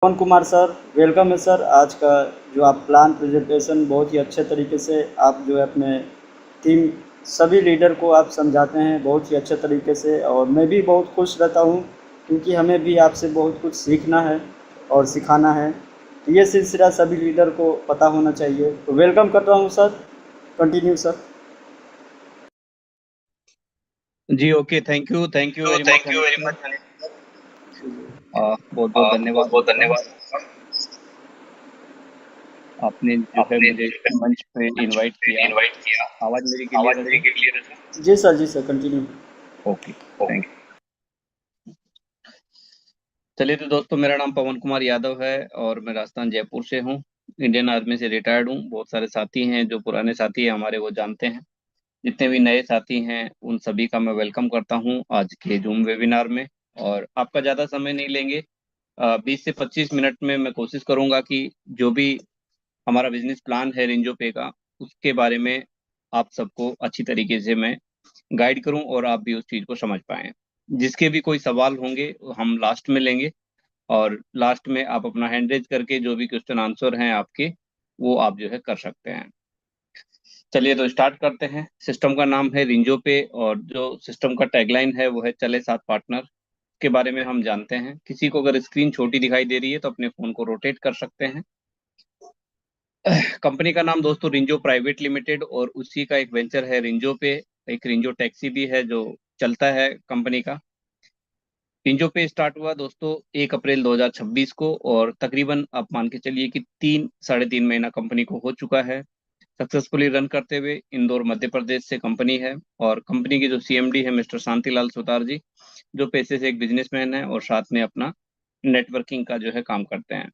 पवन Kumar sir, welcome है sir. आज का जो आप प्लान प्रेजेंटेशन बहुत ही अच्छे तरीके से आप जो है अपने टीम सभी लीडर को आप समझाते हैं बहुत ही अच्छे तरीके से, और मैं भी बहुत खुश रहता हूँ क्योंकि हमें भी आपसे बहुत कुछ सीखना है और सिखाना है। तो ये सिलसिला सभी लीडर को पता होना चाहिए। तो वेलकम कर रहा हूँ सर, कंटिन्यू सर। जी okay, thank you very much thank you Anil very sir. Much Anil. बहुत बहुत बहुत धन्यवाद बहुत आपका। धन्यवाद। आपने जो है आपने मुझे मंच पे इनवाइट किया। इनवाइट किया। आवाज मेरी क्लियर आवाज है मेरी सर? क्लियर है सर? जी sir, continue. Okay, thank you. चलिए तो दोस्तों, मेरा नाम पवन कुमार यादव है और मैं राजस्थान जयपुर से हूँ। इंडियन आर्मी से रिटायर्ड हूँ। बहुत सारे साथी हैं, जो पुराने साथी हैं हमारे वो जानते हैं। जितने भी नए साथी हैं उन सभी का मैं वेलकम करता हूँ आज के जूम वेबिनार में। और आपका ज़्यादा समय नहीं लेंगे। 20 से 25 मिनट में मैं कोशिश करूंगा कि जो भी हमारा बिजनेस प्लान है रेंजो पे का, उसके बारे में आप सबको अच्छी तरीके से मैं गाइड करूं और आप भी उस चीज़ को समझ पाएं। जिसके भी कोई सवाल होंगे वो हम लास्ट में लेंगे, और लास्ट में आप अपना हैंड रेज करके जो भी क्वेश्चन आंसर हैं आपके, वो आप जो है कर सकते हैं। चलिए तो स्टार्ट करते हैं। सिस्टम का नाम है रिंजो पे, और जो सिस्टम का टैगलाइन है वो है चले साथ पार्टनर। के बारे में हम जानते हैं। किसी को अगर स्क्रीन छोटी दिखाई दे रही है तो अपने फोन को रोटेट कर सकते हैं। कंपनी का नाम दोस्तों रिंजो प्राइवेट लिमिटेड, और उसी का एक वेंचर है रिंजो पे। एक रिंजो टैक्सी भी है जो चलता है कंपनी का। रिंजो पे स्टार्ट हुआ दोस्तों 1 अप्रैल 2026 को, और तकरीबन आप मान के चलिए कि 3 साढ़े 3 महीना कंपनी को हो चुका है सक्सेसफुली रन करते हुए। इंदौर मध्य प्रदेश से कंपनी है, और कंपनी के जो सीएमडी है मिस्टर शांतिलाल सुतार जी, जो पैसे से एक बिजनेसमैन है और साथ में अपना नेटवर्किंग का जो है काम करते हैं।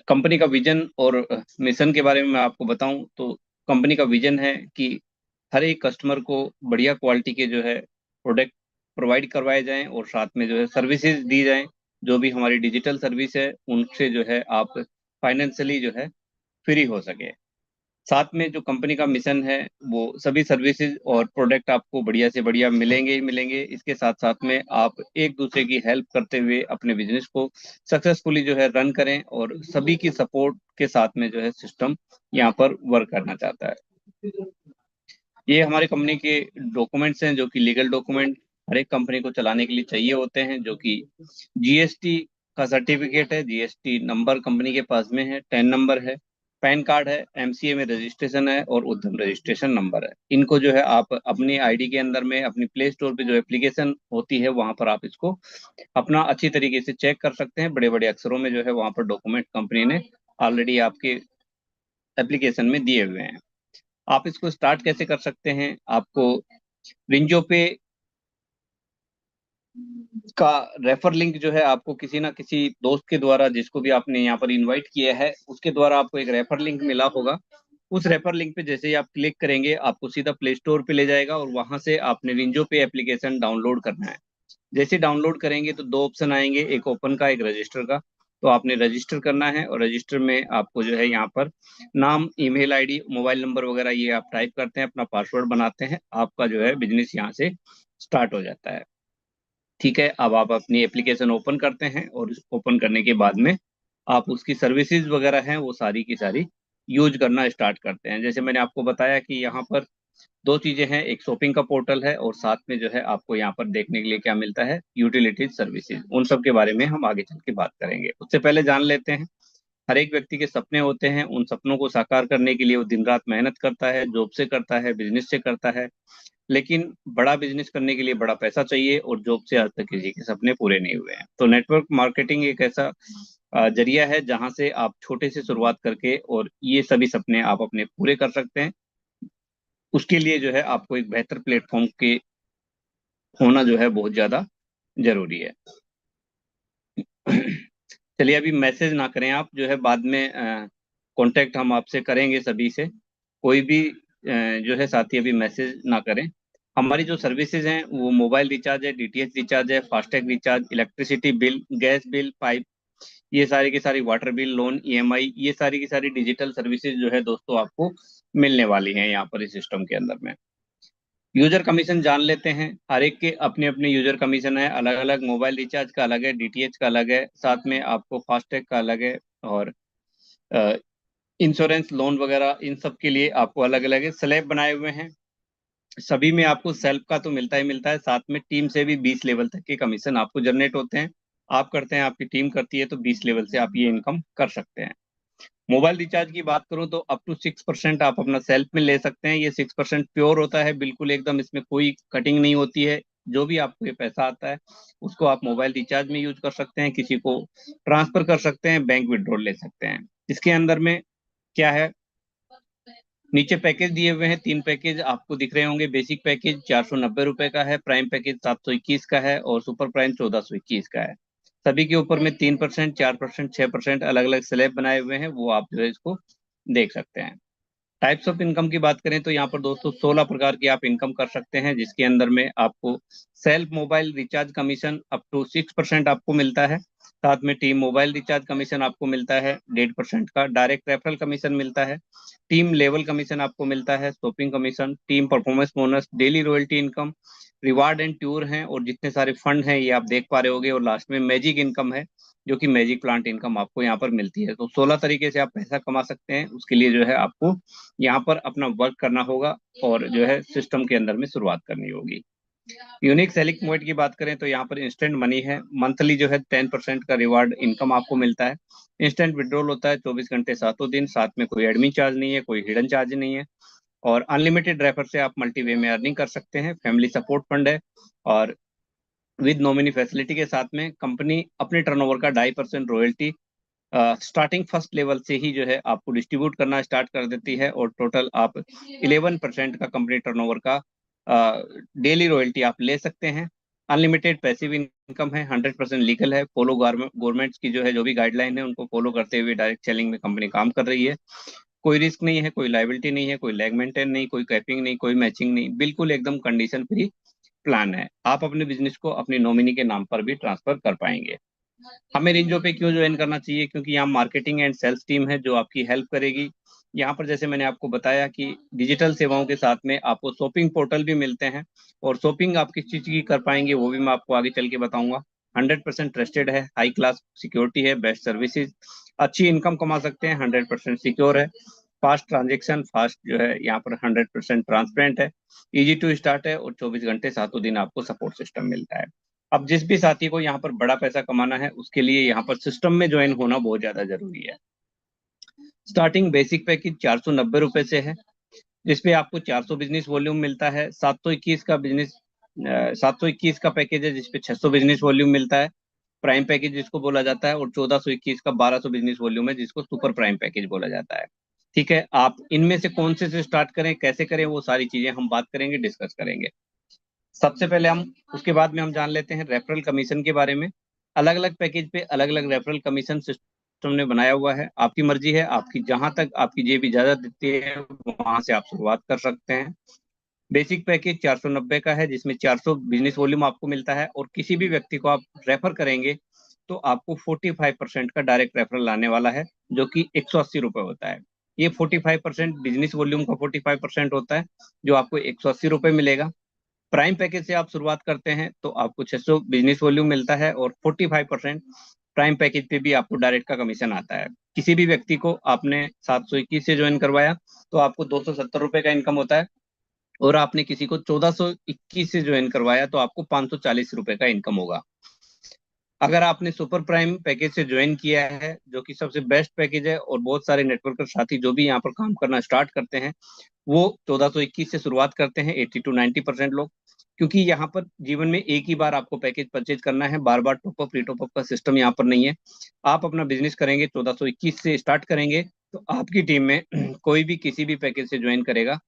कंपनी का विजन और मिशन के बारे में मैं आपको बताऊं तो कंपनी का विजन है कि हर एक कस्टमर को बढ़िया क्वालिटी के जो है प्रोडक्ट प्रोवाइड करवाए जाएं, और साथ में जो है सर्विसेज दी जाएं। जो भी हमारी डिजिटल सर्विस है उनसे जो है आप फाइनेंशियली जो है फ्री हो सके। साथ में जो कंपनी का मिशन है वो सभी सर्विसेज और प्रोडक्ट आपको बढ़िया से बढ़िया मिलेंगे ही मिलेंगे। इसके साथ साथ में आप एक दूसरे की हेल्प करते हुए अपने बिजनेस को सक्सेसफुली जो है रन करें, और सभी की सपोर्ट के साथ में जो है सिस्टम यहाँ पर वर्क करना चाहता है। ये हमारे कंपनी के डॉक्यूमेंट्स हैं, जो कि लीगल डॉक्यूमेंट हर एक कंपनी को चलाने के लिए चाहिए होते हैं। जो कि जीएसटी का सर्टिफिकेट है, जीएसटी नंबर कंपनी के पास में है, 10 नंबर है, पैन कार्ड है, एमसीए में रजिस्ट्रेशन है, और उद्यम रजिस्ट्रेशन नंबर है। इनको जो है आप अपनी आईडी के अंदर में अपनी प्ले स्टोर पे जो एप्लीकेशन होती है वहां पर आप इसको अपना अच्छी तरीके से चेक कर सकते हैं। बड़े बड़े अक्षरों में जो है वहां पर डॉक्यूमेंट कंपनी ने ऑलरेडी आपके एप्लीकेशन में दिए हुए हैं। आप इसको स्टार्ट कैसे कर सकते हैं? आपको रिंजो पे का रेफर लिंक जो है आपको किसी ना किसी दोस्त के द्वारा, जिसको भी आपने यहाँ पर इनवाइट किया है, उसके द्वारा आपको एक रेफर लिंक मिला होगा। उस रेफर लिंक पे जैसे ही आप क्लिक करेंगे आपको सीधा प्ले स्टोर पे ले जाएगा, और वहां से आपने रिंजो पे एप्लीकेशन डाउनलोड करना है। जैसे डाउनलोड करेंगे तो 2 ऑप्शन आएंगे, एक ओपन का, एक रजिस्टर का। तो आपने रजिस्टर करना है, और रजिस्टर में आपको जो है यहाँ पर नाम, ईमेल आईडी, मोबाइल नंबर वगैरह ये आप टाइप करते हैं, अपना पासवर्ड बनाते हैं, आपका जो है बिजनेस यहाँ से स्टार्ट हो जाता है। ठीक है, अब आप अपनी एप्लीकेशन ओपन करते हैं, और ओपन करने के बाद में आप उसकी सर्विसेज वगैरह हैं वो सारी की सारी यूज करना स्टार्ट करते हैं। जैसे मैंने आपको बताया कि यहाँ पर 2 चीजें हैं, एक शॉपिंग का पोर्टल है, और साथ में जो है आपको यहाँ पर देखने के लिए क्या मिलता है, यूटिलिटीज सर्विसेज। उन सब के बारे में हम आगे चल के बात करेंगे। उससे पहले जान लेते हैं, हर एक व्यक्ति के सपने होते हैं। उन सपनों को साकार करने के लिए वो दिन रात मेहनत करता है, जॉब से करता है, बिजनेस से करता है। लेकिन बड़ा बिजनेस करने के लिए बड़ा पैसा चाहिए, और जॉब से आज तक किसी के सपने पूरे नहीं हुए हैं। तो नेटवर्क मार्केटिंग एक ऐसा जरिया है जहां से आप छोटे से शुरुआत करके और ये सभी सपने आप अपने पूरे कर सकते हैं। उसके लिए जो है आपको एक बेहतर प्लेटफॉर्म के होना जो है बहुत ज्यादा जरूरी है। चलिए, अभी मैसेज ना करें आप, जो है बाद में कांटेक्ट हम आपसे करेंगे सभी से। कोई भी जो है साथी अभी मैसेज ना करें। हमारी जो सर्विसेज हैं वो मोबाइल रिचार्ज है, डीटीएच रिचार्ज है, FASTag recharge, electricity bill, gas bill, pipe, ये सारी की सारी, वाटर बिल, लोन, ईएमआई, ये सारी की सारी डिजिटल सर्विसेज जो है दोस्तों आपको मिलने वाली हैं यहाँ पर इस सिस्टम के अंदर में। यूजर कमीशन जान लेते हैं। हर एक के अपने अपने यूजर कमीशन है, अलग अलग। मोबाइल रिचार्ज का अलग है, डीटीएच का अलग है, साथ में आपको फास्टैग का अलग है, और इंश्योरेंस, लोन वगैरह, इन सब के लिए आपको अलग अलग है, स्लैब बनाए हुए हैं। सभी में आपको सेल्फ का तो मिलता ही मिलता है, साथ में टीम से भी 20 लेवल तक के कमीशन आपको जनरेट होते हैं। आप करते हैं, आपकी टीम करती है, तो 20 लेवल से आप ये इनकम कर सकते हैं। मोबाइल रिचार्ज की बात करूं तो अप टू 6% आप अपना सेल्फ में ले सकते हैं। ये 6% प्योर होता है, बिल्कुल एकदम, इसमें कोई कटिंग नहीं होती है। जो भी आपको ये पैसा आता है उसको आप मोबाइल रिचार्ज में यूज कर सकते हैं, किसी को ट्रांसफर कर सकते हैं, बैंक विड्रॉल ले सकते हैं। इसके अंदर में क्या है, नीचे पैकेज दिए हुए हैं, 3 पैकेज आपको दिख रहे होंगे। बेसिक पैकेज 490 रुपए का है, प्राइम पैकेज 721 का है, और सुपर प्राइम 1421 का है। सभी के ऊपर में 3%, 4%, 6% अलग अलग स्लैब बनाए हुए हैं, वो आप जो है इसको देख सकते हैं। टाइप्स ऑफ इनकम की बात करें तो यहाँ पर दोस्तों 16 प्रकार की आप इनकम कर सकते हैं, जिसके अंदर में आपको self mobile recharge commission up to 6% आपको मिलता है। साथ में टीम मोबाइल रिचार्ज कमीशन आपको मिलता है 1.5% का, डायरेक्ट रेफरल कमीशन मिलता है, टीम लेवल कमीशन आपको मिलता है, shopping commission, team performance bonus, daily royalty income, reward and tour हैं, और जितने सारे फंड हैं ये आप देख पा रहे होगे, और लास्ट में मैजिक इनकम है, जो कि मैजिक प्लांट इनकम आपको यहाँ पर मिलती है। तो 16 तरीके से आप पैसा कमा सकते हैं। उसके लिए जो है आपको यहाँ पर अपना वर्क करना होगा, और जो है सिस्टम के अंदर में शुरुआत करनी होगी। यूनिक सेलिंग पॉइंट की बात करें तो यहाँ पर इंस्टेंट मनी है, मंथली जो है 10% का रिवार्ड इनकम आपको मिलता है। इंस्टेंट विड्रॉल होता है 24 घंटे 7 दिन, साथ में कोई एडमिन चार्ज नहीं है, कोई हिडन चार्ज नहीं है, और अनलिमिटेड रेफर से आप मल्टी वे में अर्निंग कर सकते हैं। फैमिली सपोर्ट फंड है, और विद नॉमिनी फैसिलिटी के साथ में कंपनी अपने टर्नओवर का 2.5% रॉयल्टी स्टार्टिंग फर्स्ट लेवल से ही जो है आपको डिस्ट्रीब्यूट करना स्टार्ट कर देती है, और टोटल आप 11% का कंपनी टर्नओवर का डेली रॉयल्टी आप ले सकते हैं। अनलिमिटेड पैसिव इनकम है, 100% लीगल है, फॉलो गवर्नमेंट्स की जो है जो भी गाइडलाइन है उनको फॉलो करते हुए डायरेक्ट सेलिंग में कंपनी काम कर रही है। कोई रिस्क नहीं है, कोई लाइबिलिटी नहीं है, कोई लैग मेंटेन नहीं, कोई कैपिंग नहीं, कोई मैचिंग नहीं, बिल्कुल एकदम कंडीशन फ्री प्लान है। आप अपने बिजनेस को अपनी नॉमिनी के नाम पर भी ट्रांसफर कर पाएंगे। हमें रेंजो पे क्यों ज्वाइन करना चाहिए? क्योंकि यहाँ मार्केटिंग एंड सेल्स टीम है जो आपकी हेल्प करेगी। यहाँ पर जैसे मैंने आपको बताया कि डिजिटल सेवाओं के साथ में आपको शॉपिंग पोर्टल भी मिलते हैं, और शॉपिंग आप किस चीज की कर पाएंगे वो भी मैं आपको आगे चल के बताऊंगा। 100% ट्रस्टेड है, हाई क्लास सिक्योरिटी है, बेस्ट सर्विसेज, अच्छी इनकम कमा सकते हैं, 100% सिक्योर है, फास्ट ट्रांजेक्शन, फास्ट जो है यहाँ पर 100% ट्रांसपेरेंट है, इजी टू स्टार्ट है, और 24 घंटे 7 दिन आपको सपोर्ट सिस्टम मिलता है। अब जिस भी साथी को यहाँ पर बड़ा पैसा कमाना है उसके लिए यहाँ पर सिस्टम में ज्वाइन होना बहुत ज्यादा जरूरी है। स्टार्टिंग बेसिक पैकेज 490 रुपए से है, जिसपे आपको 400 बिजनेस वॉल्यूम मिलता है। 721 का पैकेज है जिसपे 600 बिजनेस वॉल्यूम मिलता है, प्राइम पैकेज जिसको बोला जाता है, और 1421 का 1200 बिजनेस वॉल्यूम है जिसको सुपर प्राइम पैकेज बोला जाता है। ठीक है, आप इनमें से कौन से स्टार्ट करें, कैसे करें, वो सारी चीजें हम बात करेंगे, डिस्कस करेंगे। सबसे पहले हम उसके बाद में हम जान लेते हैं रेफरल कमीशन के बारे में। अलग अलग पैकेज पे अलग अलग रेफरल कमीशन सिस्टम ने बनाया हुआ है, आपकी मर्जी है, आपकी जहां तक आपकी जेब इजाजत देती है वहां से आप शुरुआत कर सकते हैं। बेसिक पैकेज 490 का है, जिसमें 400 बिजनेस वॉल्यूम आपको मिलता है, और किसी भी व्यक्ति को आप रेफर करेंगे तो आपको 45% का डायरेक्ट रेफरल लाने वाला है, जो कि 180 रुपये होता है। ये 45% बिजनेस वॉल्यूम का 45% होता है, जो आपको 180 रुपये मिलेगा। प्राइम पैकेज से आप शुरुआत करते हैं तो आपको 600 बिजनेस वॉल्यूम मिलता है, और 45% प्राइम पैकेज पे भी आपको डायरेक्ट का कमीशन आता है। किसी भी व्यक्ति को आपने 721 से ज्वाइन करवाया तो आपको 270 रुपये का इनकम होता है, और आपने किसी को 1421 से ज्वाइन करवाया तो आपको 540 रुपये का इनकम होगा। अगर आपने सुपर प्राइम पैकेज से ज्वाइन किया है, जो कि सबसे बेस्ट पैकेज है, और बहुत सारे नेटवर्कर साथी जो भी यहाँ पर काम करना स्टार्ट करते हैं वो 1421 से शुरुआत करते हैं, 80 to 90% लोग। क्योंकि यहाँ पर जीवन में एक ही बार आपको पैकेज परचेज करना है, बार बार टॉपअप रिटॉपअप का सिस्टम यहाँ पर नहीं है। आप अपना बिजनेस करेंगे, 1421 से स्टार्ट करेंगे, तो आपकी टीम में कोई भी किसी भी पैकेज से ज्वाइन करेगा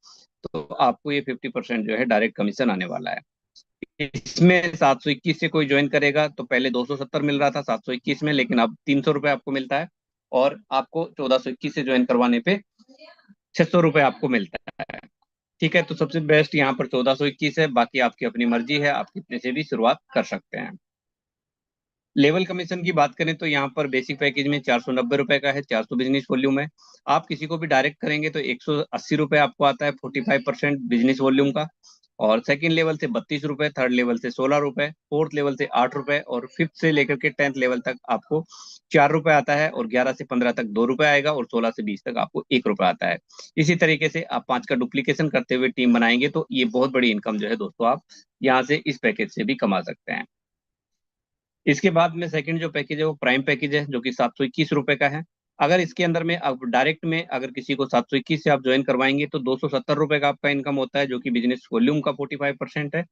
तो आपको ये 50% जो है डायरेक्ट कमीशन आने वाला है। इसमें 721 से कोई ज्वाइन करेगा तो पहले 270 मिल रहा था 721 में, लेकिन अब 300 रुपये आपको मिलता है, और आपको 1421 से ज्वाइन करवाने पे 600 रुपये आपको मिलता है। ठीक है, तो सबसे बेस्ट यहाँ पर 1421 है, बाकी आपकी अपनी मर्जी है, आप कितने से भी शुरुआत कर सकते हैं। लेवल कमीशन की बात करें तो यहाँ पर बेसिक पैकेज में 490 रुपए का है, 400 बिजनेस वॉल्यूम है। आप किसी को भी डायरेक्ट करेंगे तो 180 रुपये आपको आता है, 45% बिजनेस वॉल्यूम का। और सेकंड लेवल से 32 रुपए, थर्ड लेवल से 16 रुपए, फोर्थ लेवल से 8 रुपए और फिफ्थ से लेकर के 10th लेवल तक आपको 4 रुपए आता है, और 11 से 15 तक 2 रुपए आएगा, और 16 से 20 तक आपको 1 रुपए आता है। इसी तरीके से आप 5 का डुप्लीकेशन करते हुए टीम बनाएंगे तो ये बहुत बड़ी इनकम जो है दोस्तों आप यहाँ से इस पैकेज से भी कमा सकते हैं। इसके बाद में सेकंड जो पैकेज है वो प्राइम पैकेज है, जो कि 721 रुपए का है। अगर इसके अंदर में अब डायरेक्ट में अगर किसी को 721 से आप ज्वाइन करवाएंगे तो 270 रुपए का आपका इनकम होता है, जो कि बिजनेस वॉल्यूम का 45% है।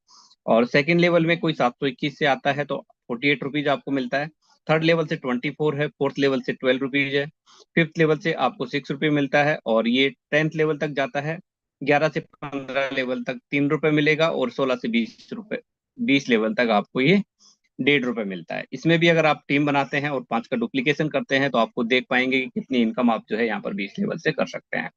और सेकंड लेवल में कोई 721 से आता है तो 48 रुपीज आपको मिलता है। थर्ड लेवल से 24 है, फोर्थ लेवल से 12 रुपीज है, फिफ्थ लेवल से आपको 6 रुपये मिलता है, और ये 10th लेवल तक जाता है। 11 से 15 लेवल तक 3 रुपए मिलेगा, और 16 से 20 रुपए 20 लेवल तक आपको ये 1.5 रुपए मिलता है। इसमें भी अगर आप टीम बनाते हैं और 5 का डुप्लीकेशन करते हैं तो आपको देख पाएंगे कि कितनी इनकम आप जो है यहाँ पर 20 लेवल से कर सकते हैं।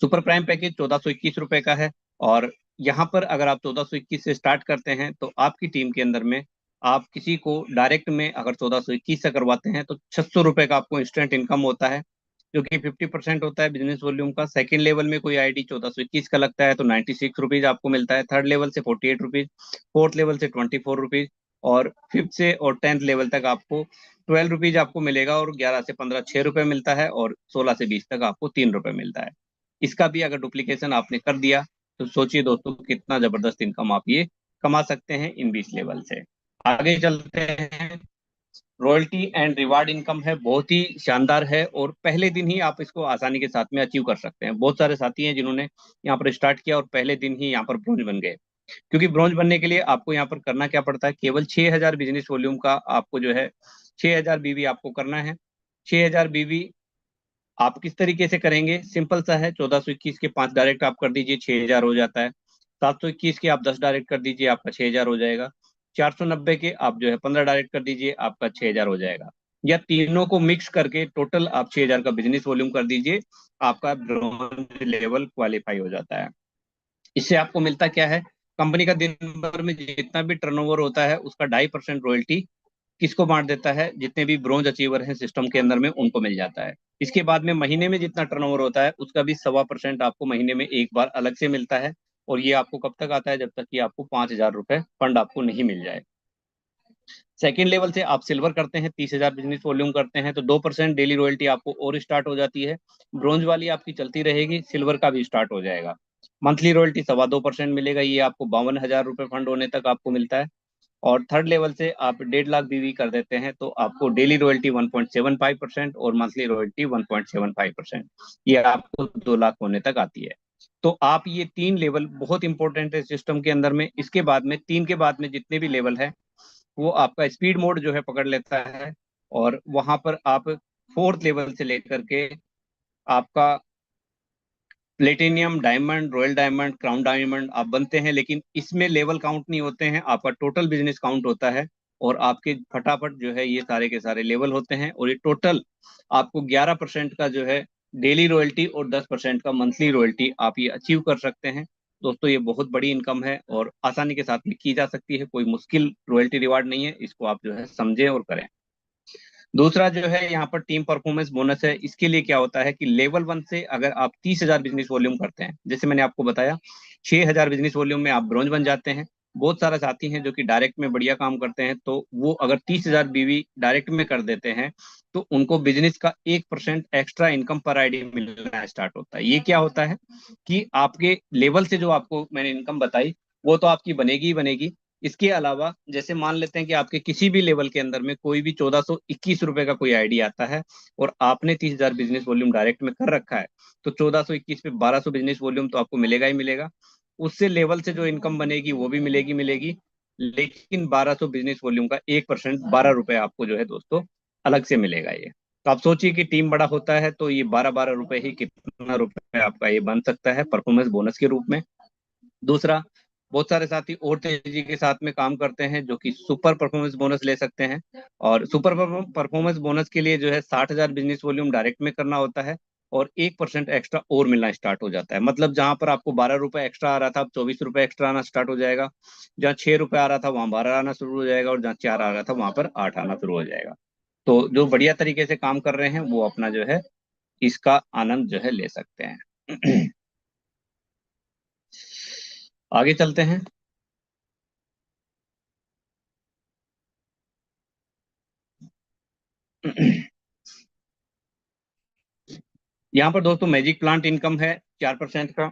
सुपर प्राइम पैकेज 1421 रुपए का है, और यहाँ पर अगर आप 1421 से स्टार्ट करते हैं तो आपकी टीम के अंदर में आप किसी को डायरेक्ट में अगर 1421 से करवाते हैं तो 600 रुपए का आपको इंस्टेंट इनकम होता है, जो कि 50% होता है बिजनेस वॉल्यूम का। सेकंड लेवल में कोई आईडी 1421 का लगता है तो 96 रुपीज आपको मिलता है। थर्ड लेवल से 48 रुपीज, फोर्थ लेवल से 24 रुपीज, और फिफ्थ से और 10th लेवल तक आपको 12 रुपीज आपको मिलेगा, और 11 से 15 6 रुपए मिलता है, और 16 से 20 तक आपको 3 रुपए मिलता है। इसका भी अगर डुप्लीकेशन आपने कर दिया तो सोचिए दोस्तों कितना जबरदस्त इनकम आप ये कमा सकते हैं इन 20 लेवल से। आगे चलते हैं। रॉयल्टी एंड रिवार्ड इनकम है, बहुत ही शानदार है, और पहले दिन ही आप इसको आसानी के साथ में अचीव कर सकते हैं। बहुत सारे साथी हैं जिन्होंने यहाँ पर स्टार्ट किया और पहले दिन ही यहाँ पर ब्रोंज बन गए। क्योंकि ब्रोंज बनने के लिए आपको यहाँ पर करना क्या पड़ता है, केवल 6,000 बिजनेस वॉल्यूम का आपको जो है 6,000 बीवी आपको करना है। 6,000 बीवी आप किस तरीके से करेंगे, सिंपल सा है। 1421 के 5 डायरेक्ट आप कर दीजिए, 6,000 हो जाता है। 721 के आप 10 डायरेक्ट कर दीजिए, आपका 6,000 हो जाएगा। 490 के आप जो है 15 डायरेक्ट कर दीजिए, आपका 6,000 हो जाएगा। या तीनों को मिक्स करके टोटल आप 6,000 का बिजनेस वॉल्यूम कर दीजिए, आपका ब्रॉन्ज लेवल क्वालिफाई हो जाता है। इससे आपको मिलता क्या है, कंपनी का दिन भर में जितना भी टर्नओवर होता है उसका 2.5% रॉयल्टी किसको बांट देता है, जितने भी ब्रोंज अचीवर हैं सिस्टम के अंदर में उनको मिल जाता है। इसके बाद में महीने में जितना टर्नओवर होता है उसका भी 1.25% आपको महीने में एक बार अलग से मिलता है, और ये आपको कब तक आता है, जब तक कि आपको 5,000 रुपए फंड आपको नहीं मिल जाए। सेकेंड लेवल से आप सिल्वर करते हैं, 30,000 बिजनेस वॉल्यूम करते हैं तो 2% डेली रॉयल्टी आपको और स्टार्ट हो जाती है। ब्रोंज वाली आपकी चलती रहेगी, सिल्वर का भी स्टार्ट हो जाएगा। मंथली रॉयल्टी 2.25% मिलेगा, ये आपको 52,000 रुपए फंड होने तक आपको मिलता है। और थर्ड लेवल से आप 1.5 लाख बीवी कर देते हैं तो आपको डेली रॉयल्टी 1.75% और मंथली रॉयल्टी 1.75%, ये आपको 2 लाख होने तक आती है। तो आप ये 3 लेवल बहुत इंपॉर्टेंट है सिस्टम के अंदर में। इसके बाद में 3 के बाद में जितने भी लेवल है वो आपका स्पीड मोड जो है पकड़ लेता है, और वहां पर आप फोर्थ लेवल से लेकर के आपका platinum, diamond, royal diamond, crown diamond आप बनते हैं, लेकिन इसमें लेवल काउंट नहीं होते हैं, आपका टोटल बिजनेस काउंट होता है। और आपके फटाफट जो है ये सारे के सारे लेवल होते हैं, और ये टोटल आपको 11% का जो है डेली रॉयल्टी और 10% का मंथली रॉयल्टी आप ये अचीव कर सकते हैं। दोस्तों ये बहुत बड़ी इनकम है और आसानी के साथ में की जा सकती है, कोई मुश्किल रॉयल्टी रिवार्ड नहीं है, इसको आप जो है समझें और करें। दूसरा जो है यहाँ पर टीम परफॉर्मेंस बोनस है। इसके लिए क्या होता है कि लेवल 1 से अगर आप 30,000 बिजनेस वॉल्यूम करते हैं, जैसे मैंने आपको बताया 6,000 बिजनेस वॉल्यूम में आप ब्रॉन्ज बन जाते हैं। बहुत सारे साथी हैं जो कि डायरेक्ट में बढ़िया काम करते हैं, तो वो अगर 30,000 बीवी डायरेक्ट में कर देते हैं तो उनको बिजनेस का 1% एक्स्ट्रा इनकम पर आईडी मिलना स्टार्ट होता है। ये क्या होता है कि आपके लेवल से जो आपको मैंने इनकम बताई वो तो आपकी बनेगी ही बनेगी। इसके अलावा जैसे मान लेते हैं कि आपके किसी भी लेवल के अंदर में कोई भी 1,421 रुपए का कोई आईडी आता है और आपने 30,000 बिजनेस वॉल्यूम डायरेक्ट में कर रखा है, तो 1,421 पे 1,200 बिजनेस वॉल्यूम तो आपको मिलेगा ही मिलेगा। उससे लेवल से जो इनकम बनेगी वो भी मिलेगी मिलेगी, लेकिन 1,200 बिजनेस वॉल्यूम का 1% 12 रुपए आपको जो है दोस्तों अलग से मिलेगा। ये तो आप सोचिए कि टीम बड़ा होता है तो ये 12-12 रुपए ही कितना रुपए आपका ये बन सकता है परफॉर्मेंस बोनस के रूप में। दूसरा, बहुत सारे साथी और तेजी के साथ में काम करते हैं जो कि सुपर परफॉर्मेंस बोनस ले सकते हैं। और सुपर परफॉर्मेंस बोनस के लिए जो है 60,000 बिजनेस वॉल्यूम डायरेक्ट में करना होता है, और 1% एक्स्ट्रा और मिलना स्टार्ट हो जाता है। मतलब जहां पर आपको 12 रुपए एक्स्ट्रा आ रहा था, अब 24 रुपए एक्स्ट्रा आना स्टार्ट हो जाएगा। जहाँ 6 रुपए आ रहा था वहां 12 आना शुरू हो जाएगा, और जहाँ 4 आ रहा था वहां पर 8 आना शुरू हो जाएगा। तो जो बढ़िया तरीके से काम कर रहे हैं वो अपना जो है इसका आनंद जो है ले सकते हैं। आगे चलते हैं। यहाँ पर दोस्तों मैजिक प्लांट इनकम है 4% का।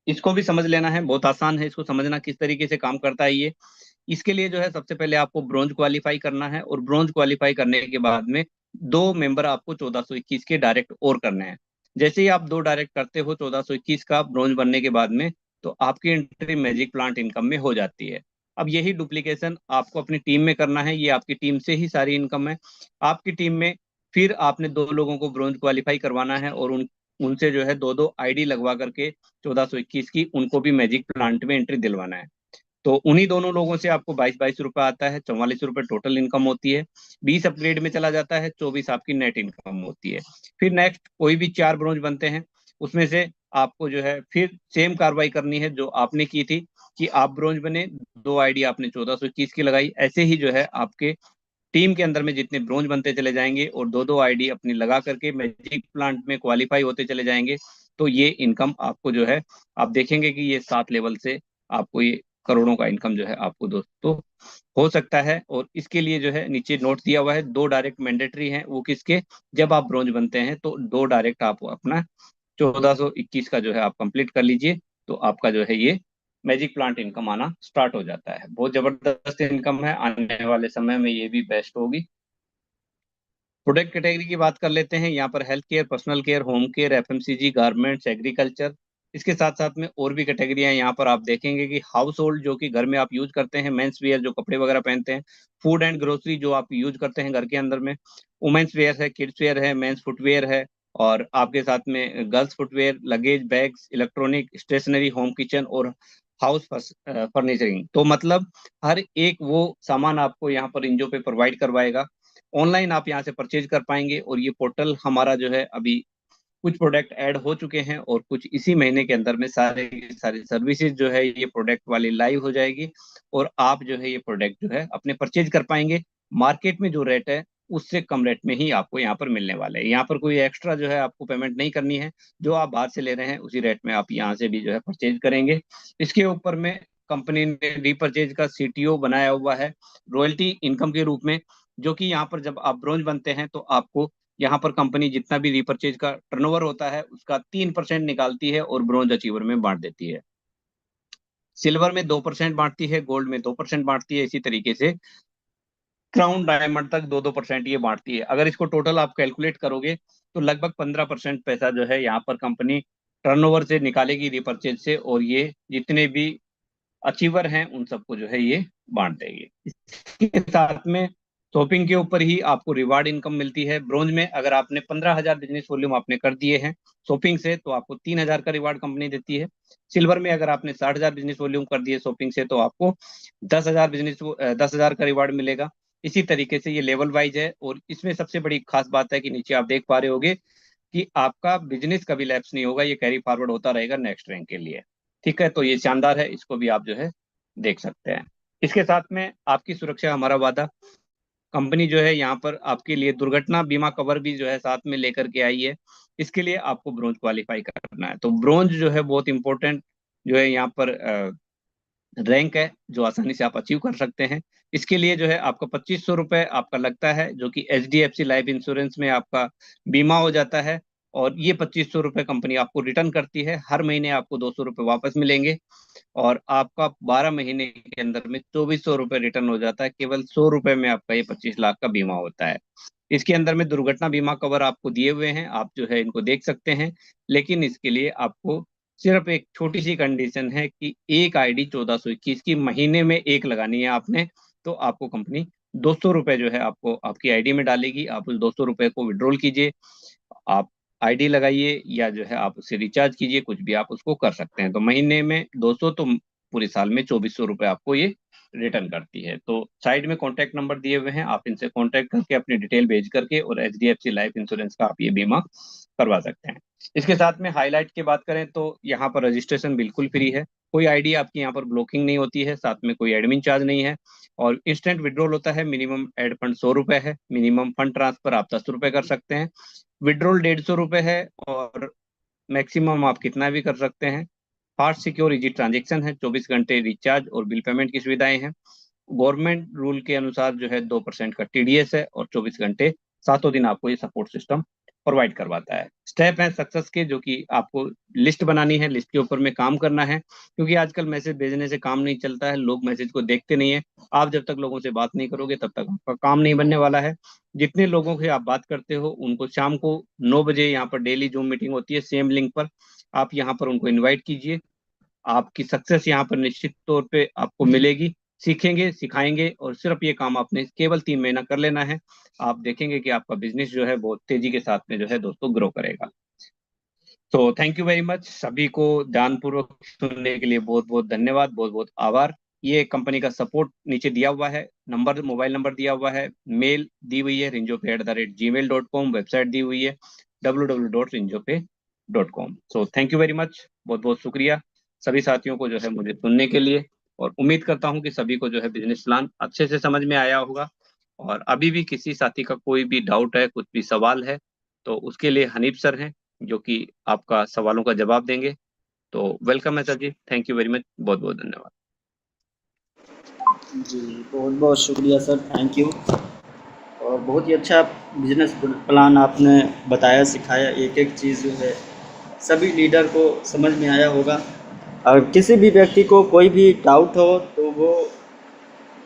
इसको भी समझ लेना है, बहुत आसान है इसको समझना किस तरीके से काम करता है ये। इसके लिए जो है सबसे पहले आपको ब्रोंज क्वालिफाई करना है, और ब्रोंज क्वालिफाई करने के बाद में 2 मेंबर आपको 1421 के डायरेक्ट और करने हैं। जैसे ही आप 2 डायरेक्ट करते हो 1421 का ब्रोंज बनने के बाद में, तो आपकी एंट्री मैजिक प्लांट इनकम में हो जाती है। अब यही डुप्लीकेशन आपको अपनी टीम में करना है, ये आपकी टीम से ही सारी इनकम है। आपकी टीम में फिर आपने 2 लोगों को ब्रोंज क्वालिफाई करवाना है, और उनसे जो है 2-2 आईडी लगवा करके 1421 की उनको भी मैजिक प्लांट में एंट्री दिलवाना है। तो उन्हीं दोनों लोगों से आपको 22-22 रुपए आता है, 44 रुपए टोटल इनकम होती है। 20 अपग्रेड में चला जाता है, 24 आपकी नेट इनकम होती है। फिर नेक्स्ट कोई भी 4 ब्रोंज बनते हैं, उसमें से आपको जो है फिर सेम कार्रवाई करनी है जो आपने की थी, कि आप ब्रोंज बने, 2 आईडी आपने 1421 की लगाई, ऐसे ही जो है आपके टीम के अंदर में जितने ब्रोंज बनते चले जाएंगे और 2-2 आईडी अपनी लगा करके मैजिक प्लांट में क्वालिफाई होते चले जाएंगे, तो ये इनकम आपको जो है, आप देखेंगे कि ये 7 लेवल से आपको ये करोड़ों का इनकम जो है आपको दोस्तों हो सकता है। और इसके लिए जो है नीचे नोट दिया हुआ है, 2 डायरेक्ट मैंडेटरी हैं, वो किसके, जब आप ब्रोंज बनते हैं तो 2 डायरेक्ट आप अपना 1421 का जो है आप कंप्लीट कर लीजिए, तो आपका जो है ये मैजिक प्लांट इनकम आना स्टार्ट हो जाता है। बहुत जबरदस्त इनकम है, आने वाले समय में ये भी बेस्ट होगी। प्रोडक्ट कैटेगरी की बात कर लेते हैं। यहाँ पर health care, personal care, home care, FMCG, garments, agriculture, इसके साथ साथ में और भी कैटेगरियां यहाँ पर आप देखेंगे कि हाउस होल्ड जो कि घर में आप यूज करते हैं, मेंस वेयर जो कपड़े वगैरह पहनते हैं, फूड एंड ग्रोसरी जो आप यूज करते हैं घर के अंदर में, वुमेन्स वेयर है, किड्स वेयर है, मेंस फुटवेयर है, और आपके साथ में girls footwear, luggage, bags, electronic, stationery, home kitchen और हाउस फर्निचरिंग। तो मतलब हर एक वो सामान आपको यहाँ पर इंजो पे प्रोवाइड करवाएगा। ऑनलाइन आप यहाँ से परचेज कर पाएंगे, और ये पोर्टल हमारा जो है अभी कुछ प्रोडक्ट ऐड हो चुके हैं, और कुछ इसी महीने के अंदर में सारे की सारी सर्विसेज जो है ये प्रोडक्ट वाली लाइव हो जाएगी, और आप जो है ये प्रोडक्ट जो है अपने परचेज कर पाएंगे। मार्केट में जो रेट है उससे कम रेट में ही आपको यहाँ पर मिलने वाले हैं। यहाँ पर कोई एक्स्ट्रा जो है आपको पेमेंट नहीं करनी है, जो आप बाहर से ले रहे हैं उसी रेट में आप यहाँ से भी जो है परचेज करेंगे। इसके ऊपर में कंपनी ने रीपरचेज का सीटीओ बनाया हुआ है रॉयल्टी इनकम के रूप में, जो कि यहाँ पर जब आप ब्रोंज बनते हैं तो आपको यहाँ पर कंपनी जितना भी रीपरचेज का टर्नओवर होता है उसका 3% निकालती है और ब्रोंज अचीवर में बांट देती है। सिल्वर में 2% बांटती है, गोल्ड में 2% बांटती है, इसी तरीके से क्राउन डायमंड तक 2-2% ये बांटती है। अगर इसको टोटल आप कैलकुलेट करोगे तो लगभग 15% पैसा जो है यहाँ पर कंपनी टर्नओवर से निकालेगी रीपरचेज से, और ये जितने भी अचीवर हैं उन सबको जो है ये बांट देगी। इसके साथ में शॉपिंग के ऊपर ही आपको रिवार्ड इनकम मिलती है। ब्रोंज में अगर आपने 15,000 बिजनेस वॉल्यूम आपने कर दिए हैं शॉपिंग से, तो आपको 3,000 का रिवार्ड कंपनी देती है। सिल्वर में अगर आपने 60,000 बिजनेस वॉल्यूम कर दिए शॉपिंग से, तो आपको 10,000 का रिवार्ड मिलेगा। इसी तरीके से ये लेवल वाइज है, और इसमें सबसे बड़ी खास बात है कि नीचे आप देख पा रहे होगे कि आपका बिजनेस कभी लैप्स नहीं होगा, ये कैरी फॉरवर्ड होता रहेगा नेक्स्ट रैंक के लिए। ठीक है, तो ये शानदार है, इसको भी आप जो है देख सकते हैं। इसके साथ में आपकी सुरक्षा हमारा वादा, कंपनी जो है यहाँ पर आपके लिए दुर्घटना बीमा कवर भी जो है साथ में लेकर के आई है। इसके लिए आपको ब्रोंज क्वालिफाई करना है, तो ब्रोंज जो है बहुत इंपॉर्टेंट जो है यहाँ पर रैंक है, जो आसानी से आप अचीव कर सकते हैं। इसके लिए जो है आपका 2500 रुपये आपका लगता है, जो कि HDFC लाइफ इंश्योरेंस में आपका बीमा हो जाता है, और ये 2500 रुपये कंपनी आपको रिटर्न करती है। हर महीने आपको 200 रुपये वापस मिलेंगे, और आपका 12 महीने के अंदर में 2400 रुपये रिटर्न हो जाता है। केवल 100 रुपये में आपका ये 25 लाख का बीमा होता है। इसके अंदर में दुर्घटना बीमा कवर आपको दिए हुए हैं, आप जो है इनको देख सकते हैं, लेकिन इसके लिए आपको सिर्फ एक छोटी सी कंडीशन है कि एक आईडी 1421 की महीने में एक लगानी है आपने, तो आपको कंपनी 200 रुपये जो है आपको आपकी आईडी में डालेगी। आप उस 200 रुपये को विड्रॉल कीजिए, आप आईडी लगाइए, या जो है आप उससे रिचार्ज कीजिए, कुछ भी आप उसको कर सकते हैं। तो महीने में 200, तो पूरे साल में 2400 रुपये आपको ये रिटर्न करती है। तो साइड में कॉन्टैक्ट नंबर दिए हुए हैं, आप इनसे कॉन्टैक्ट करके अपनी डिटेल भेज करके और HDFC लाइफ इंश्योरेंस का आप ये बीमा करवा सकते हैं। इसके साथ में हाईलाइट की बात करें तो यहाँ पर रजिस्ट्रेशन बिल्कुल फ्री है, कोई आईडी आपकी यहाँ पर ब्लॉकिंग नहीं होती है, साथ में कोई एडमिन चार्ज नहीं है, और इंस्टेंट विड्रॉल होता है। मिनिमम एड फंड 100 रुपये है, मिनिमम फंड ट्रांसफर आप 10 रुपये कर सकते हैं। विड्रॉल 150 रुपये है, और मैक्सिमम आप कितना भी कर सकते हैं। फास्ट सिक्योर इजी ट्रांजेक्शन है, 24 घंटे रिचार्ज और बिल पेमेंट की सुविधाएं हैं। गवर्नमेंट रूल के अनुसार जो है 2% का TDS है और 24 घंटे 7 दिन आपको ये सपोर्ट सिस्टम प्रोवाइड करवाता है। स्टेप है सक्सेस के, जो कि आपको लिस्ट बनानी है, लिस्ट के ऊपर में काम करना है, क्योंकि आजकल मैसेज भेजने से काम नहीं चलता है, लोग मैसेज को देखते नहीं है। आप जब तक लोगों से बात नहीं करोगे तब तक आपका काम नहीं बनने वाला है। जितने लोगों से आप बात करते हो उनको शाम को 9 बजे यहाँ पर डेली जूम मीटिंग होती है, सेम लिंक पर आप यहाँ पर उनको इन्वाइट कीजिए। आपकी सक्सेस यहाँ पर निश्चित तौर पे आपको मिलेगी। सीखेंगे, सिखाएंगे और सिर्फ ये काम आपने केवल 3 महीना कर लेना है। आप देखेंगे कि आपका बिजनेस जो है बहुत तेजी के साथ में जो है दोस्तों ग्रो करेगा। तो थैंक यू वेरी मच, सभी को ध्यानपूर्वक सुनने के लिए बहुत बहुत धन्यवाद, बहुत बहुत आभार। ये कंपनी का सपोर्ट नीचे दिया हुआ है, नंबर, मोबाइल नंबर दिया हुआ है, मेल दी हुई है rinjope@gmail.com, वेबसाइट दी हुई है www.rinjope.com। So thank you very much, बहुत बहुत शुक्रिया सभी साथियों को जो है मुझे सुनने के लिए, और उम्मीद करता हूँ कि सभी को जो है बिजनेस प्लान अच्छे से समझ में आया होगा। और अभी भी किसी साथी का कोई भी डाउट है, कुछ भी सवाल है, तो उसके लिए हनीफ सर हैं जो कि आपका सवालों का जवाब देंगे। तो वेलकम है sir ji, thank you very much, बहुत बहुत धन्यवाद। जी, बहुत बहुत शुक्रिया सर, थैंक यू। और बहुत ही अच्छा बिजनेस प्लान आपने बताया, सिखाया, एक एक चीज़ जो है सभी लीडर को समझ में आया होगा। और किसी भी व्यक्ति को कोई भी डाउट हो तो वो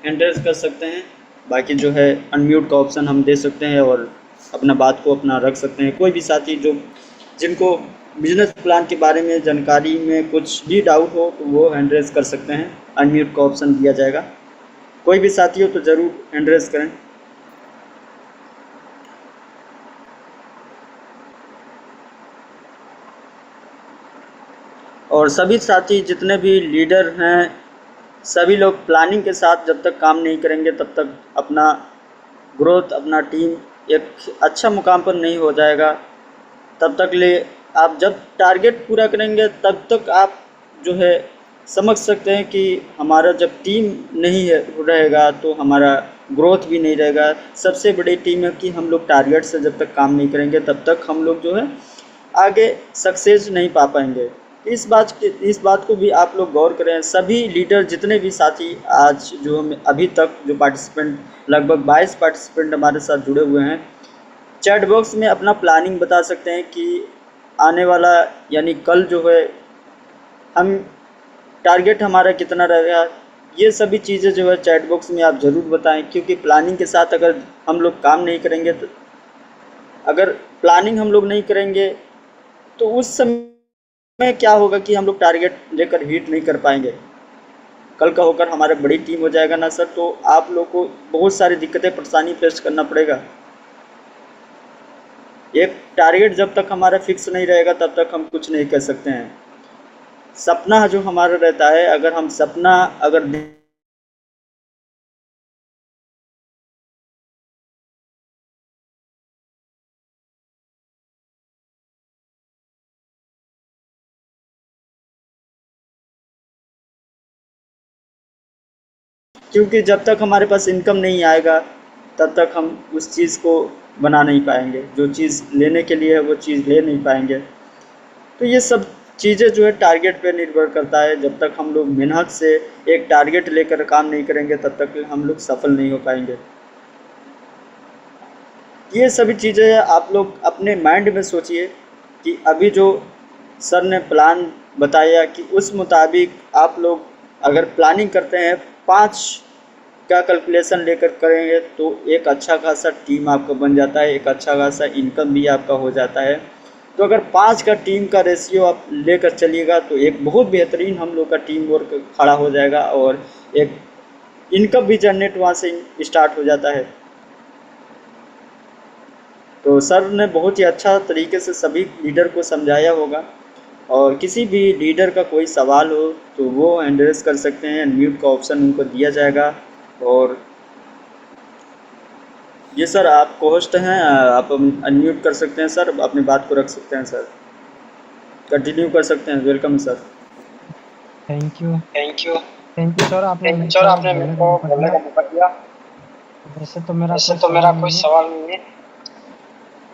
एंट्रेंस कर सकते हैं। बाकी जो है अनम्यूट का ऑप्शन हम दे सकते हैं और अपना बात को अपना रख सकते हैं। कोई भी साथी जो जिनको बिजनेस प्लान के बारे में जानकारी में कुछ भी डाउट हो तो वो एंट्रेंस कर सकते हैं, अनम्यूट का ऑप्शन दिया जाएगा। कोई भी साथी हो तो ज़रूर एंट्रेंस करें। और सभी साथी जितने भी लीडर हैं, सभी लोग प्लानिंग के साथ जब तक काम नहीं करेंगे तब तक अपना ग्रोथ, अपना टीम एक अच्छा मुकाम पर नहीं हो जाएगा। तब तक ले आप जब टारगेट पूरा करेंगे तब तक आप जो है समझ सकते हैं कि हमारा जब टीम नहीं है रहेगा तो हमारा ग्रोथ भी नहीं रहेगा। सबसे बड़ी टीम है कि हम लोग टारगेट से जब तक काम नहीं करेंगे तब तक हम लोग जो है आगे सक्सेस नहीं पा पाएंगे। इस बात को भी आप लोग गौर करें। सभी लीडर जितने भी साथी आज जो हम अभी तक जो पार्टिसिपेंट, लगभग 22 पार्टिसिपेंट हमारे साथ जुड़े हुए हैं, चैट बॉक्स में अपना प्लानिंग बता सकते हैं कि आने वाला यानी कल जो है हम टारगेट हमारा कितना रहेगा। ये सभी चीज़ें जो है चैट बॉक्स में आप ज़रूर बताएं, क्योंकि प्लानिंग के साथ अगर हम लोग काम नहीं करेंगे तो अगर प्लानिंग हम लोग नहीं करेंगे तो उस समय क्या होगा कि हम लोग टारगेट लेकर हिट नहीं कर पाएंगे। कल का होकर हमारे बड़ी टीम हो जाएगा ना सर, तो आप लोग को बहुत सारी दिक्कतें परेशानी फेस करना पड़ेगा। एक टारगेट जब तक हमारा फिक्स नहीं रहेगा तब तक हम कुछ नहीं कर सकते हैं। सपना जो हमारा रहता है, अगर हम सपना अगर क्योंकि जब तक हमारे पास इनकम नहीं आएगा तब तक हम उस चीज़ को बना नहीं पाएंगे, जो चीज़ लेने के लिए है वो चीज़ ले नहीं पाएंगे। तो ये सब चीज़ें जो है टारगेट पे निर्भर करता है। जब तक हम लोग मेहनत से एक टारगेट लेकर काम नहीं करेंगे तब तक हम लोग सफल नहीं हो पाएंगे। ये सभी चीज़ें आप लोग अपने माइंड में सोचिए कि अभी जो सर ने प्लान बताया कि उस मुताबिक आप लोग अगर प्लानिंग करते हैं, 5 का कैलकुलेशन लेकर करेंगे तो एक अच्छा खासा टीम आपका बन जाता है, एक अच्छा खासा इनकम भी आपका हो जाता है। तो अगर 5 का टीम का रेशियो आप लेकर चलिएगा तो एक बहुत बेहतरीन हम लोग का टीम वर्क खड़ा हो जाएगा और एक इनकम भी जनरेट वहाँ से स्टार्ट हो जाता है। तो सर ने बहुत ही अच्छा तरीके से सभी लीडर को समझाया होगा। और किसी भी लीडर का कोई सवाल हो तो वो एड्रेस कर सकते हैं, म्यूट का ऑप्शन उनको दिया जाएगा। और ये सर आप होस्ट हैं, आप अनम्यूट कर सकते हैं सर, अपनी बात को रख सकते हैं सर, कंटिन्यू कर सकते हैं। Welcome sir. Thank you thank you. Thank you sir, आपने मेरे सर को आपने मेरे बोलने का को मौका बोलने दिया। का मौका दिया। वैसे तो मेरा वैसे कोई तो मेरा सवाल कोई नहीं है सवाल नहीं है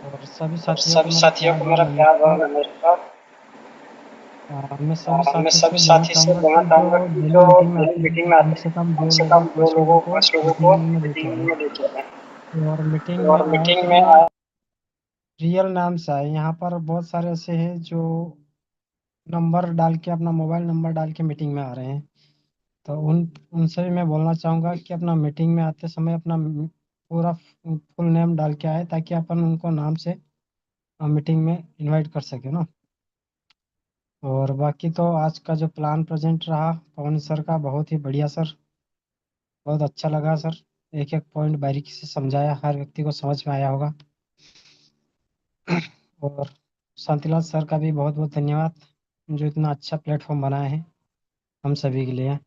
और सभी और साथियों को सभी मेरा साथियों प्यार को भरा मेरा प्यार भरा नमस्कार। नमस्कार। मैं मैं सभी सभी साथी साथी से से बोलना कहना चाहूँगा चाहूँगा कि कि जो जो डेली मीटिंग में डेली आते मीटिंग हैं में कम आते से हैं कम कम 2 से लोगों कम 2 5 लोगों लोगों को 5 लोगों को मीटिंग में लेके मीटिंग आएँ। में लेके आए और मीटिंग में और आए मीटिंग तो में अपना आए। रियल नाम से आए। यहाँ पर बहुत सारे ऐसे हैं जो नंबर डाल के अपना मोबाइल नंबर डाल के मीटिंग में आ रहे हैं। तो उनसे भी मैं बोलना चाहूँगा कि अपना मीटिंग में आते समय अपना पूरा फुल नेम डाल के आए, ताकि अपन उनको नाम से मीटिंग में इनवाइट कर सकें ना। और बाकी तो आज का जो प्लान प्रेजेंट रहा पवन सर का, बहुत ही बढ़िया सर, बहुत अच्छा लगा सर। एक-एक पॉइंट बारीकी से समझाया, हर व्यक्ति को समझ में आया होगा। और शांतिलाल सर का भी बहुत-बहुत धन्यवाद, जो इतना अच्छा प्लेटफ़ॉर्म बनाए हैं हम सभी के लिए।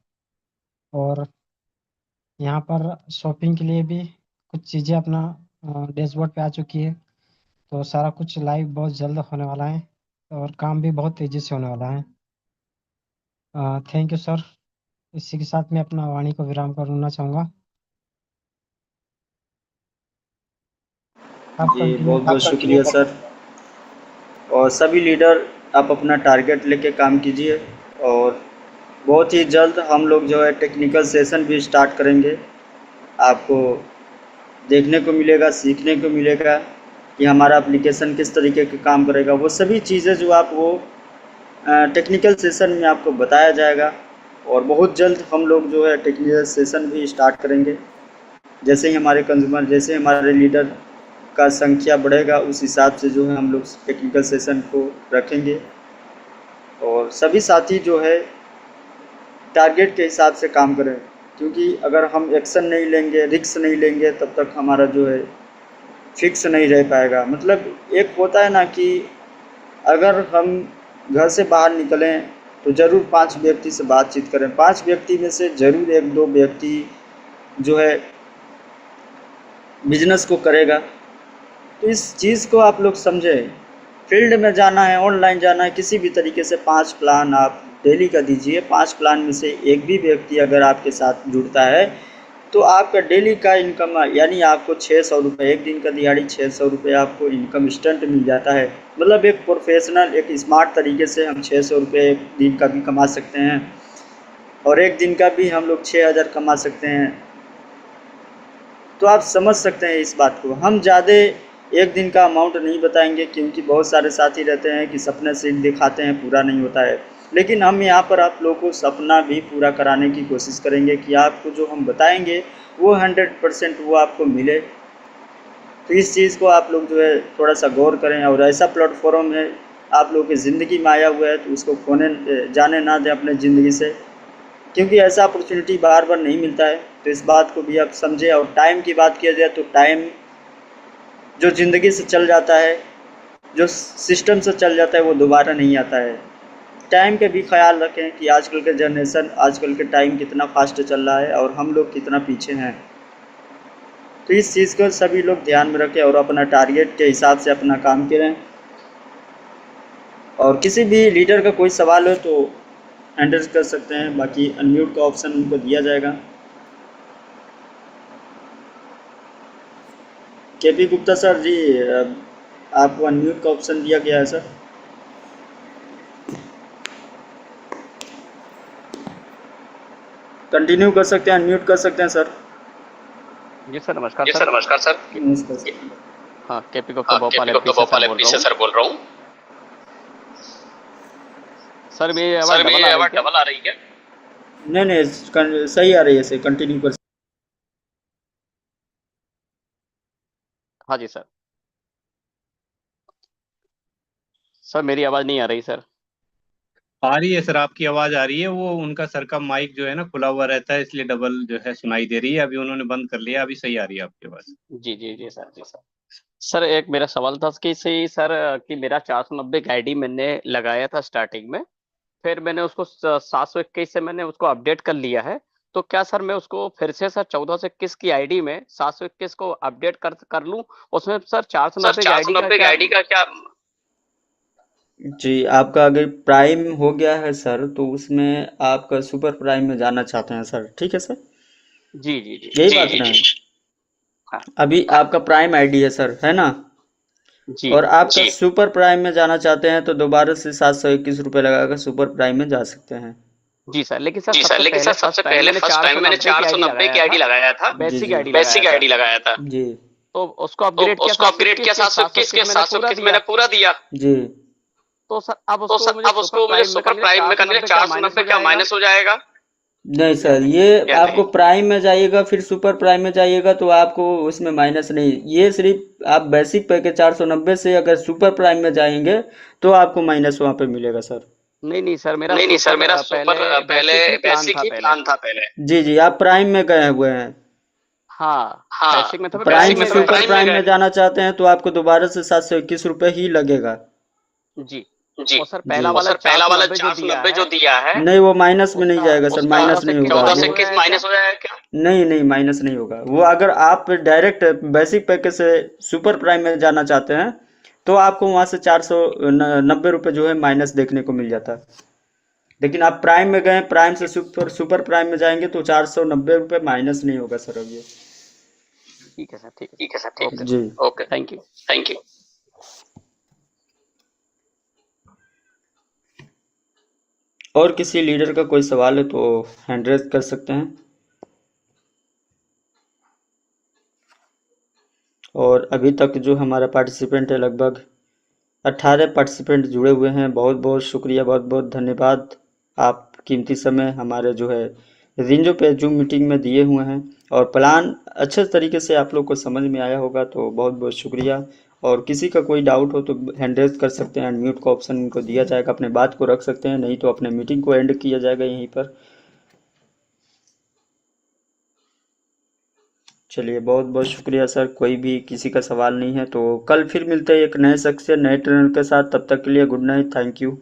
और यहाँ पर शॉपिंग के लिए भी कुछ चीज़ें अपना डैशबोर्ड पे आ चुकी है, तो सारा कुछ लाइव बहुत जल्द होने वाला है और काम भी बहुत तेज़ी से होने वाला है। Thank you sir. इसी के साथ मैं अपना वाणी को विराम करना चाहूँगा। आप जी कंटिन्यू बहुत बहुत करें। शुक्रिया सर। और सभी लीडर आप अपना टारगेट लेके काम कीजिए, और बहुत ही जल्द हम लोग जो है टेक्निकल सेशन भी स्टार्ट करेंगे। आपको देखने को मिलेगा, सीखने को मिलेगा कि हमारा एप्लीकेशन किस तरीके के काम करेगा। वो सभी चीज़ें जो आप वो टेक्निकल सेशन में आपको बताया जाएगा। और बहुत जल्द हम लोग जो है टेक्निकल सेशन भी स्टार्ट करेंगे। जैसे ही हमारे कंज्यूमर, जैसे हमारे लीडर का संख्या बढ़ेगा, उस हिसाब से जो है हम लोग टेक्निकल सेशन को रखेंगे। और सभी साथी जो है टारगेट के हिसाब से काम करें, क्योंकि अगर हम एक्शन नहीं लेंगे, रिस्क नहीं लेंगे, तब तक हमारा जो है फिक्स नहीं रह पाएगा। मतलब एक होता है ना कि अगर हम घर से बाहर निकलें तो ज़रूर 5 व्यक्ति से बातचीत करें। 5 व्यक्ति में से ज़रूर 1-2 व्यक्ति जो है बिजनेस को करेगा। तो इस चीज़ को आप लोग समझें। फील्ड में जाना है, ऑनलाइन जाना है, किसी भी तरीके से 5 प्लान आप डेली का दीजिए। 5 प्लान में से एक भी व्यक्ति अगर आपके साथ जुड़ता है तो आपका डेली का इनकम, यानी आपको 600 रुपये, एक दिन का दिहाड़ी 600 रुपये आपको इनकम इंस्टेंट मिल जाता है। मतलब एक प्रोफेशनल, एक स्मार्ट तरीके से हम 600 रुपये एक दिन का भी कमा सकते हैं, और एक दिन का भी हम लोग 6000 कमा सकते हैं। तो आप समझ सकते हैं इस बात को। हम ज़्यादा एक दिन का अमाउंट नहीं बताएंगे, क्योंकि बहुत सारे साथी रहते हैं कि सपने सिर्फ दिखाते हैं, पूरा नहीं होता है। लेकिन हम यहाँ पर आप लोगों को सपना भी पूरा कराने की कोशिश करेंगे कि आपको जो हम बताएंगे वो 100% वो आपको मिले। तो इस चीज़ को आप लोग जो है थोड़ा सा गौर करें। और ऐसा प्लेटफॉर्म है आप लोगों की ज़िंदगी में आया हुआ है, तो उसको खोने जाने ना दें अपने ज़िंदगी से, क्योंकि ऐसा अपॉर्चुनिटी बार बार नहीं मिलता है। तो इस बात को भी आप समझें। और टाइम की बात किया जाए तो टाइम जो ज़िंदगी से चल जाता है, जो सिस्टम से चल जाता है, वो दोबारा नहीं आता है। टाइम का भी ख्याल रखें कि आजकल के जनरेशन, आजकल के टाइम कितना फास्ट चल रहा है और हम लोग कितना पीछे हैं। तो इस चीज़ को सभी लोग ध्यान में रखें और अपना टारगेट के हिसाब से अपना काम करें। और किसी भी लीडर का कोई सवाल हो तो हैंडल कर सकते हैं, बाकी अनम्यूट का ऑप्शन उनको दिया जाएगा। केपी गुप्ता सर जी, आपको अनम्यूट का ऑप्शन दिया गया है सर। कंटिन्यू कर सकते हैं, अनम्यूट कर सकते हैं सर। जी सर, नमस्कार जी सर। सर, नमस्कार सर। नमस्कार सर। हाँ, केपी गुप्ता भोपाल एमपी से सर बोल रहा हूँ। सर मेरी आवाज़ डबल आ रही क्या? नहीं नहीं, सही आ रही है सर, कंटिन्यू कर। हाँ जी सर। सर मेरी आवाज़ नहीं आ रही सर। आ रही है सर, आपकी आवाज आ रही है। वो उनका सर का माइक जो है ना खुला हुआ रहता है, इसलिए डबल जो है सुनाई दे रही है। अभी उन्होंने बंद कर लिया, अभी सही आ रही है आपकी आवाज। जी जी जी सर, जी सर। सर एक मेरा सवाल था कि सही सर, कि मेरा 490 का आईडी मैंने लगाया था स्टार्टिंग में, फिर मैंने उसको 721 से मैंने उसको अपडेट कर लिया है। तो क्या सर मैं उसको फिर से सर 1421 की आईडी में 721 को अपडेट कर लूं? उसमें सर 490 की आईडी का क्या? जी, आपका अगर प्राइम हो गया है सर, तो उसमें आपका सुपर प्राइम में जाना चाहते हैं सर, ठीक है सर, जी जी जी यही बात ना है। हाँ अभी आपका प्राइम आईडी है सर, है ना? जी और आपका सुपर प्राइम में जाना चाहते हैं तो दोबारा से 721 रुपये लगाकर सुपर प्राइम में जा सकते हैं। जी सर, लेकिन सर सबसे पहले फर्स्ट टाइम मैंने 490 की आईडी लगाया था, बेसिक आईडी लगाया था। जी तो उसको अपग्रेड किया 721 के 721 मैंने पूरा दिया। जी तो सर अब उसको मुझे सुपर प्राइम में करने 490 क्या माइनस हो जाएगा? नहीं सर, ये आपको प्राइम में जाइएगा फिर सुपर प्राइम में जाइएगा तो आपको उसमें माइनस नहीं, ये सिर्फ आप बेसिक पैकेज 490 से अगर सुपर प्राइम में जाएंगे तो आपको माइनस वहाँ पे मिलेगा सर। नहीं सर, मेरा सुपर पहले बेसिक ही प्लान था पहले। जी जी, आप प्राइम में गए हुए हैं। हाँ, बेसिक में था, प्राइम में सुपर प्राइम में जाना चाहते हैं तो आपको दोबारा से 721 रुपये ही लगेगा। जी और सर पहला वाला 490 जो दिया है, नहीं वो माइनस में नहीं जाएगा सर, माइनस नहीं होगा। 14 से 21 माइनस हो जाएगा क्या? नहीं माइनस नहीं होगा वो। अगर आप डायरेक्ट बेसिक पैकेज से सुपर प्राइम में जाना चाहते हैं तो आपको वहाँ से 490 रुपये जो है माइनस देखने को मिल जाता है। लेकिन आप प्राइम में गए, प्राइम से सुपर प्राइम में जाएंगे तो 490 रुपये माइनस नहीं होगा सर। अब ये ठीक है सर, ठीक है जी ओके, थैंक यू। और किसी लीडर का कोई सवाल है तो हैंड रेज कर सकते हैं। और अभी तक जो हमारा पार्टिसिपेंट है लगभग 18 पार्टिसिपेंट जुड़े हुए हैं। बहुत बहुत शुक्रिया, बहुत बहुत धन्यवाद। आप कीमती समय हमारे जो है रेंजो पे जूम मीटिंग में दिए हुए हैं और प्लान अच्छे तरीके से आप लोग को समझ में आया होगा, तो बहुत बहुत शुक्रिया। और किसी का कोई डाउट हो तो हैंड रेज कर सकते हैं, अनम्यूट का ऑप्शन इनको दिया जाएगा, अपने बात को रख सकते हैं, नहीं तो अपने मीटिंग को एंड किया जाएगा यहीं पर। चलिए बहुत बहुत शुक्रिया सर। कोई भी किसी का सवाल नहीं है तो कल फिर मिलते हैं एक नए शख्स से, नए ट्रेनर के साथ। तब तक के लिए गुड नाइट, थैंक यू।